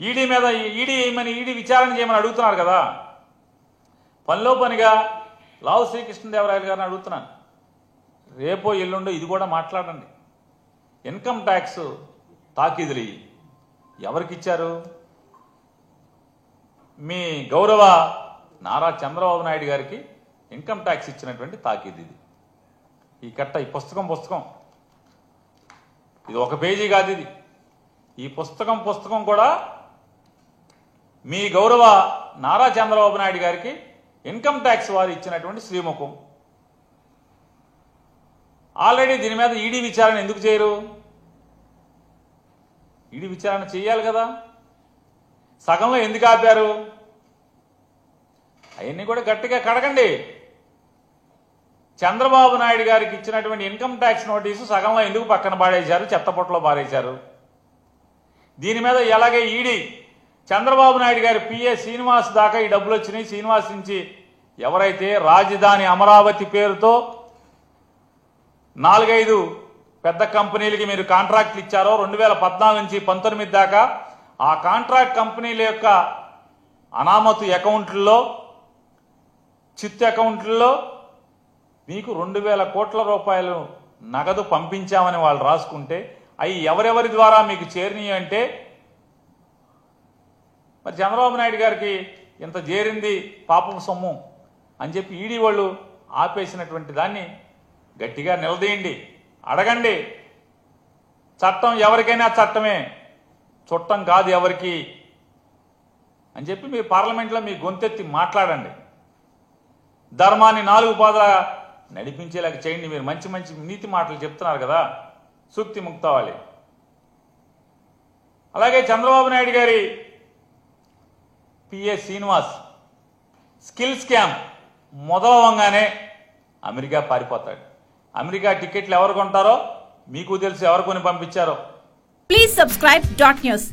ED మీద ED విచారణ చేయమని అడుగుతున్నారు కదా. పనిలో పనిగా లావు శ్రీకృష్ణదేవరాయలు గారిని అడుగుతున్నాను, రేపో ఎల్లుండో ఇది కూడా మాట్లాడండి. Income tax తాకీదులు ఎవరికిచ్చారు? మీ గౌరవ నారా చంద్రబాబు నాయుడు గారికి ఇన్కమ్ ట్యాక్స్ ఇచ్చినటువంటి తాకీదు ఇది. ఈ కట్ట ఈ పుస్తకం ఇది ఒక పేజీ కాదు. ఇది ఈ పుస్తకం కూడా మీ గౌరవ నారా చంద్రబాబు నాయుడు గారికి ఇన్కమ్ ట్యాక్స్ వారు ఇచ్చినటువంటి శ్రీముఖం. ఆల్రెడీ దీని మీద ఈడీ విచారణ ఎందుకు చేయరు? ఈడీ విచారణ చేయాలి కదా. సగంలో ఎందుకు ఆపారు? అవన్నీ కూడా గట్టిగా కడగండి. చంద్రబాబు నాయుడు గారికి ఇచ్చినటువంటి ఇన్కమ్ ట్యాక్స్ నోటీసు సగంలో ఎందుకు పక్కన పాడేశారు, చెత్తపొట్టలో పారేశారు? దీని మీద ఎలాగే ఈడీ చంద్రబాబు నాయుడు గారి పిఏ శ్రీనివాస్ దాకా ఈ డబ్బులు వచ్చినాయి. శ్రీనివాస్ నుంచి ఎవరైతే రాజధాని అమరావతి పేరుతో 4-5 పెద్ద కంపెనీలకి మీరు కాంట్రాక్ట్లు ఇచ్చారో 2014 నుంచి 19 దాకా, ఆ కాంట్రాక్ట్ కంపెనీల యొక్క అనామతు అకౌంట్లలో, చిత్తు అకౌంట్లలో మీకు 2000 కోట్ల రూపాయలు నగదు పంపించామని వాళ్ళు రాసుకుంటే అవి ఎవరెవరి ద్వారా మీకు చేరినాయి అంటే, మరి చంద్రబాబు నాయుడు గారికి ఇంత చేరింది పాపం సొమ్ము అని చెప్పి ఈడీ వాళ్ళు ఆపేసినటువంటి దాన్ని గట్టిగా నిలదీయండి, అడగండి. చట్టం ఎవరికైనా చట్టమే, చుట్టం కాదు ఎవరికి అని చెప్పి మీరు పార్లమెంట్లో మీ గొంతెత్తి మాట్లాడండి. ధర్మాన్ని 4 పాదాల నడిపించేలాగా చేయండి. మీరు మంచి నీతి మాటలు చెప్తున్నారు కదా, సూక్తి ముక్తావాలి. అలాగే చంద్రబాబు నాయుడు గారి పిఏ శ్రీనివాస్ స్కిల్ స్కామ్ మొదలవంగానే అమెరికా పారిపోతాడు. అమెరికా టికెట్లు ఎవరు కొంటారో మీకు తెలుసు, ఎవరు కొని పంపించారో. Please subscribe .news.